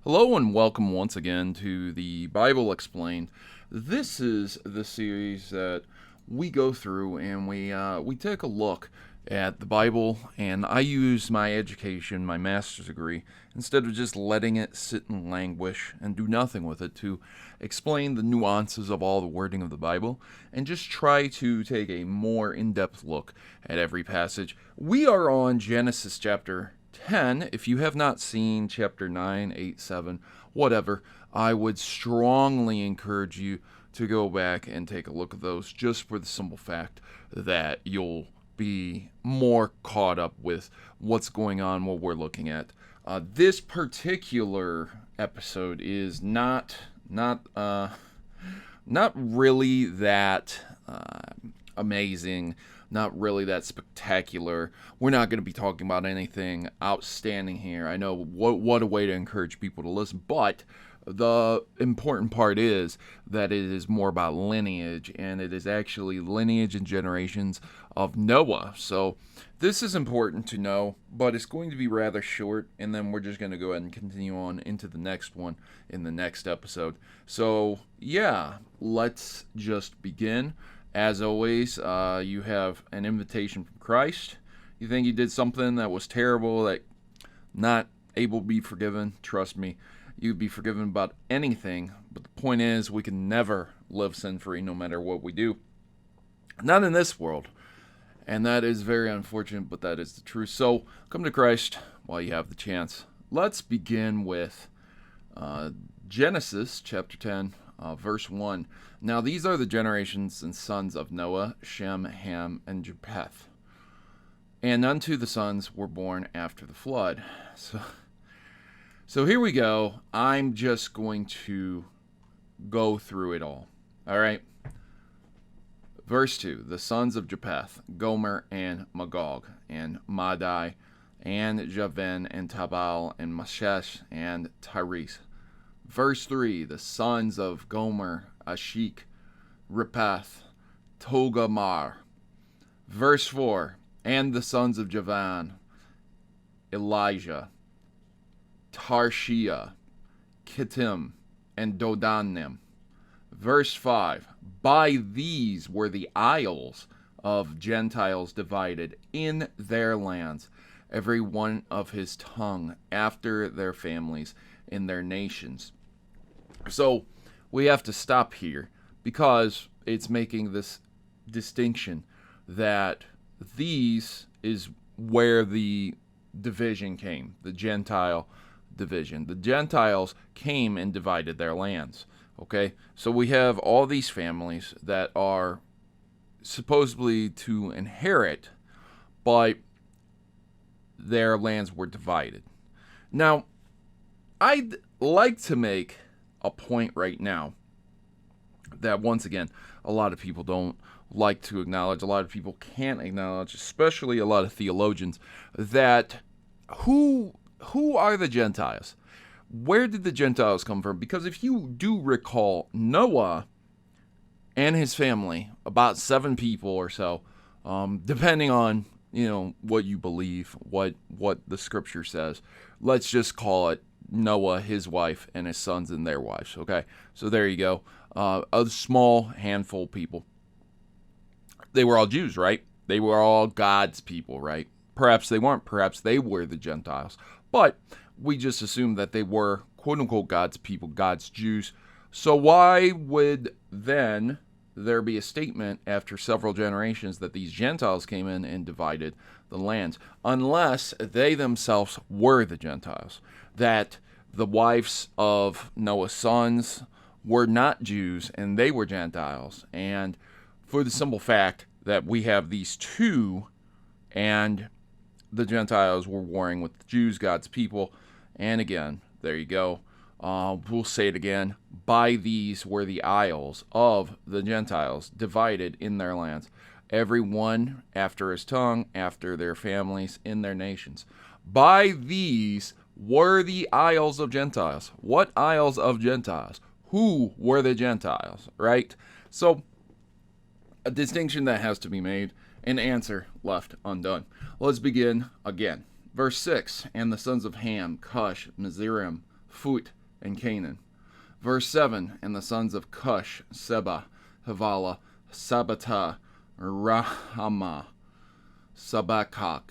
Hello and welcome once again to the Bible Explained. This is the series that we go through and we take a look at the Bible, and I use my education, my master's degree, instead of just letting it sit and languish and do nothing with it, to explain the nuances of all the wording of the Bible and just try to take a more in-depth look at every passage. We are on Genesis chapter 10. If you have not seen chapter 9, 8, 7, whatever, I would strongly encourage you to go back and take a look at those, just for the simple fact that you'll be more caught up with what's going on, what we're looking at. This particular episode is not really that amazing, not really that spectacular. We're not going to be talking about anything outstanding here. I know what a way to encourage people to listen, but the important part is that it is more about lineage, and it is actually lineage and generations of Noah. So this is important to know, but it's going to be rather short, and then we're just going to go ahead and continue on into the next one in the next episode. So yeah, let's just begin. As always, you have an invitation from Christ. You think you did something that was terrible, that not able to be forgiven, trust me, you'd be forgiven about anything. But the point is, we can never live sin-free no matter what we do. Not in this world. And that is very unfortunate, but that is the truth. So come to Christ while you have the chance. Let's begin with Genesis chapter 10, verse 1. Now these are the generations and sons of Noah, Shem, Ham, and Japheth. And unto the sons were born after the flood. So here we go. I'm just going to go through it all. All right. Verse 2. The sons of Japheth, Gomer and Magog, and Madai, and Javan, and Tubal, and Meshech, and Tiras. Verse 3. The sons of Gomer, Ashkenaz, Riphath, Togarmah. Verse 4. And the sons of Javan, Elishah, Tarshish, Kittim, and Dodanim. Verse 5. By these were the isles of Gentiles divided in their lands, every one of his tongue, after their families, in their nations. So we have to stop here, because it's making this distinction that these is where the division came, the Gentile division. The Gentiles came and divided their lands. Okay, so we have all these families that are supposedly to inherit, but their lands were divided. Now, I'd like to make a point right now that, once again, a lot of people don't like to acknowledge, a lot of people can't acknowledge, especially a lot of theologians, that who are the Gentiles? Where did the Gentiles come from? Because if you do recall, Noah and his family, about 7 people or so, depending on, what you believe, what the scripture says, let's just call it Noah, his wife, and his sons and their wives. Okay, so there you go. A small handful of people. They were all Jews, right? They were all God's people, right? Perhaps they weren't. Perhaps they were the Gentiles. But we just assumed that they were, quote-unquote, God's people, God's Jews. So why would then there be a statement after several generations that these Gentiles came in and divided the lands? Unless they themselves were the Gentiles. That the wives of Noah's sons were not Jews and they were Gentiles. And for the simple fact that we have these two, and the Gentiles were warring with the Jews, God's people. And again, there you go. We'll say it again. By these were the isles of the Gentiles divided in their lands, every one after his tongue, after their families, in their nations. By these were the isles of Gentiles. What isles of Gentiles? Who were the Gentiles, right? So, a distinction that has to be made, an answer left undone. Let's begin again. Verse 6, and the sons of Ham, Cush, Mizraim, Phut, and Canaan. Verse 7, and the sons of Cush, Seba, Havilah, Sabtechah, Raamah, Sabtechah,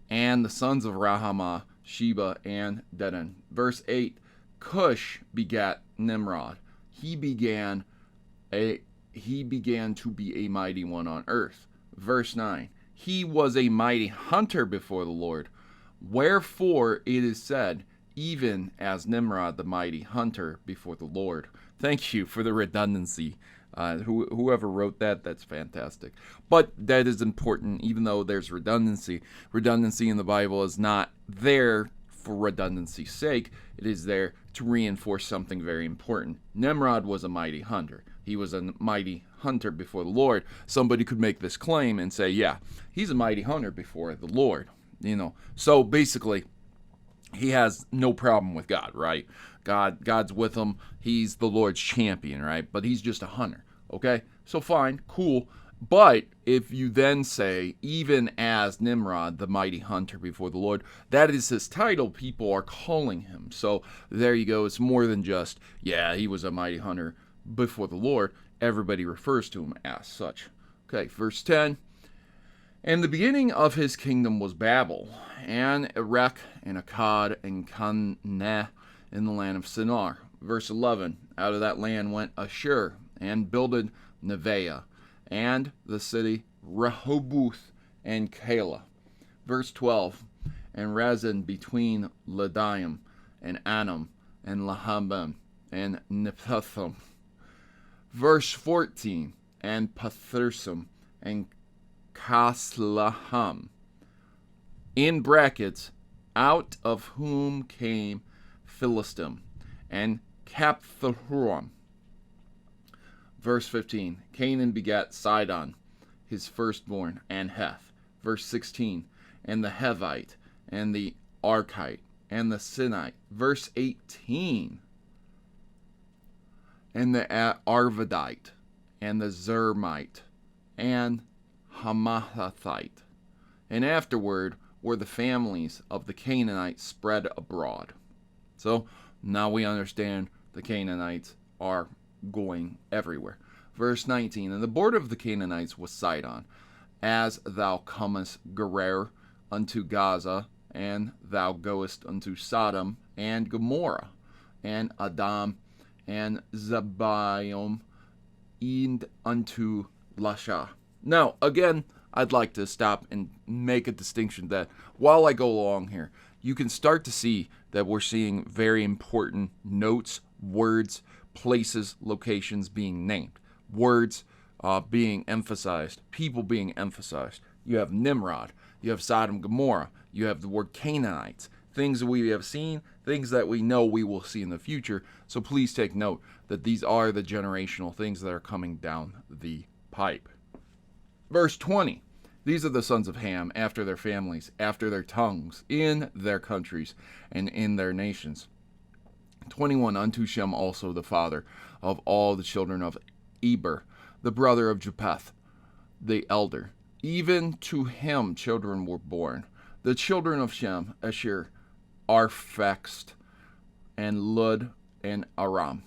and the sons of Raamah, Sheba, and Dedan. Verse 8, Cush begat Nimrod. He began to be a mighty one on earth. Verse 9, he was a mighty hunter before the Lord. Wherefore it is said, even as Nimrod the mighty hunter before the Lord. Thank you for the redundancy. Whoever wrote that, that's fantastic. But that is important, even though there's redundancy. Redundancy in the Bible is not there for redundancy's sake. It is there to reinforce something very important. Nimrod was a mighty hunter. He was a mighty hunter before the Lord. Somebody could make this claim and say, yeah, he's a mighty hunter before the Lord. So basically, he has no problem with God, right? God's with him. He's the Lord's champion, right? But he's just a hunter, okay? So fine, cool. But if you then say, even as Nimrod, the mighty hunter before the Lord, that is his title people are calling him. So there you go. It's more than just, yeah, he was a mighty hunter before the Lord. Everybody refers to him as such. Okay, verse 10. And the beginning of his kingdom was Babel, and Erech, and Akkad, and Canaan in the land of Shinar. Verse 11, out of that land went Ashur, and builded Nevaeh, and the city Rehoboth, and Calah. Verse 12, and Rezin between Ladaim, and Anam, and Lahabim, and Nephathim. Verse 14, and Pathursim, and Kaslaham, in brackets, out of whom came Philistim, and Capthahuram. Verse 15, Canaan begat Sidon, his firstborn, and Heth. Verse 16, and the Hevite, and the Archite, and the Sinite. Verse 18, and the Arvadite, and the Zermite, and Hamathite. And afterward were the families of the Canaanites spread abroad. So now we understand the Canaanites are going everywhere. Verse 19, and the border of the Canaanites was Sidon, as thou comest Gerar unto Gaza, and thou goest unto Sodom and Gomorrah, and Adam, and Zebaim, and unto Elishah. Now, again, I'd like to stop and make a distinction that while I go along here, you can start to see that we're seeing very important notes, words, places, locations being named. Words being emphasized, people being emphasized. You have Nimrod, you have Sodom, Gomorrah, you have the word Canaanites, things that we have seen, things that we know we will see in the future. So please take note that these are the generational things that are coming down the pipe. Verse 20, these are the sons of Ham, after their families, after their tongues, in their countries, and in their nations. 21, unto Shem also the father of all the children of Eber, the brother of Japheth, the elder. Even to him children were born. The children of Shem, Asher, Arphaxad, and Lud, and Aram.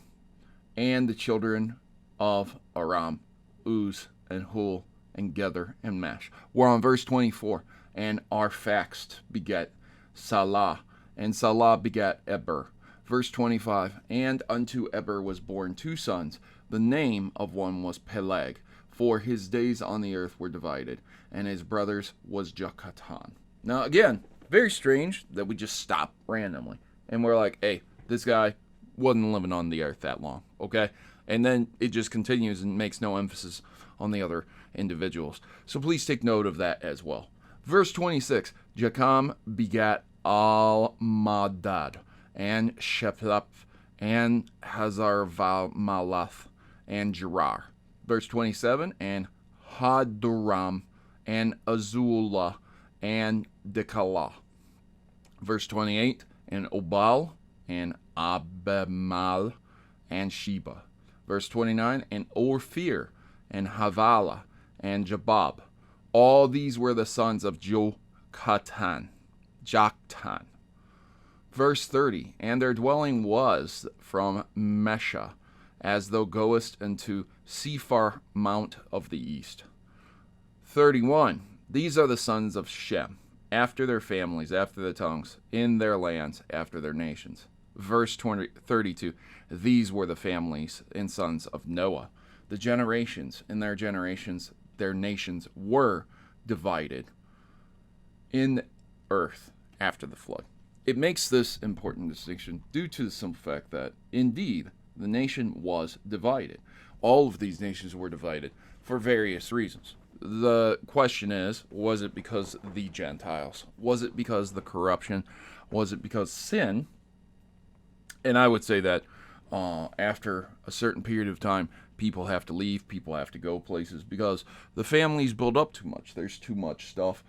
And the children of Aram, Uz, and Hul, and Gether, and Mash. We're on verse 24. And Arphaxad begat Salah, and Salah begat Eber. Verse 25, and unto Eber was born two sons. The name of one was Peleg, for his days on the earth were divided, and his brothers was Joktan. Now again, very strange that we just stop randomly, and we're like, hey, this guy wasn't living on the earth that long, okay? And then it just continues and makes no emphasis on the other individuals. So please take note of that as well. Verse 26, Jacham begat Al-Madad, and Japheth, and Hazarvamalath, and Gerar. Verse 27, and Hadoram, and Azullah, and Dekalah. Verse 28, and Obal, and Abimal, and Sheba. Verse 29, and Orphir, and Havilah, and Jabab. All these were the sons of Joktan. Verse 30, and their dwelling was from Meshech, as thou goest into Sephar Mount of the east. 31, these are the sons of Shem, after their families, after their tongues, in their lands, after their nations. Verse 32, these were the families and sons of Noah. The generations, in their generations, their nations were divided in earth after the flood. It makes this important distinction due to the simple fact that, indeed, the nation was divided. All of these nations were divided for various reasons. The question is, was it because the Gentiles? Was it because the corruption? Was it because sin? And I would say that after a certain period of time, people have to leave, people have to go places because the families build up too much. There's too much stuff.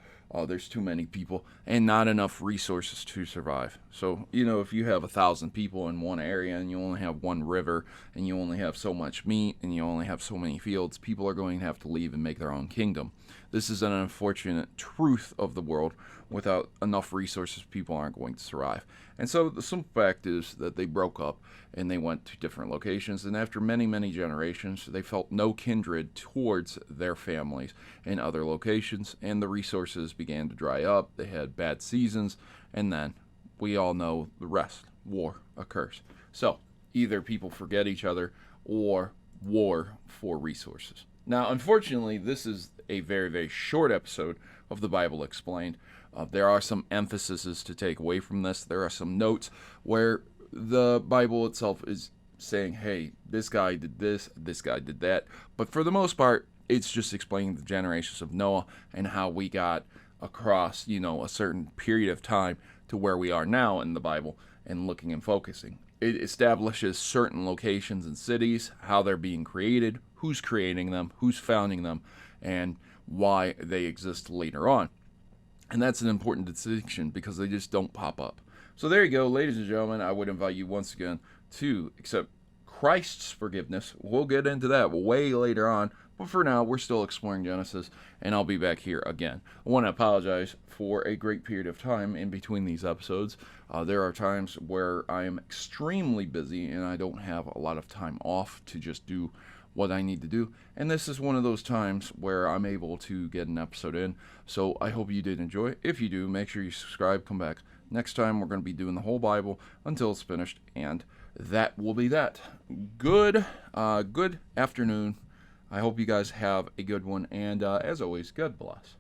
There's too many people and not enough resources to survive. So, if you have 1,000 people in one area and you only have one river and you only have so much meat and you only have so many fields, people are going to have to leave and make their own kingdom. This is an unfortunate truth of the world. Without enough resources, people aren't going to survive. And so the simple fact is that they broke up and they went to different locations. And after many, many generations, they felt no kindred towards their families in other locations. And the resources began to dry up. They had bad seasons. And then we all know the rest. War occurs. So either people forget each other or war for resources. Now, unfortunately, this is a very, very short episode of the Bible Explained. There are some emphases to take away from this. There are some notes where the Bible itself is saying, hey, this guy did this guy did that. But for the most part, it's just explaining the generations of Noah and how we got across, a certain period of time to where we are now in the Bible and looking and focusing. It establishes certain locations and cities, how they're being created, who's creating them, who's founding them, and why they exist later on. And that's an important distinction because they just don't pop up. So there you go, ladies and gentlemen. I would invite you once again to accept Christ's forgiveness. We'll get into that way later on. But for now, we're still exploring Genesis, and I'll be back here again. I want to apologize for a great period of time in between these episodes. There are times where I am extremely busy, and I don't have a lot of time off to just do what I need to do. And this is one of those times where I'm able to get an episode in. So I hope you did enjoy it. If you do, make sure you subscribe. Come back. Next time, we're going to be doing the whole Bible until it's finished, and that will be that. Good afternoon. I hope you guys have a good one, and as always, God bless.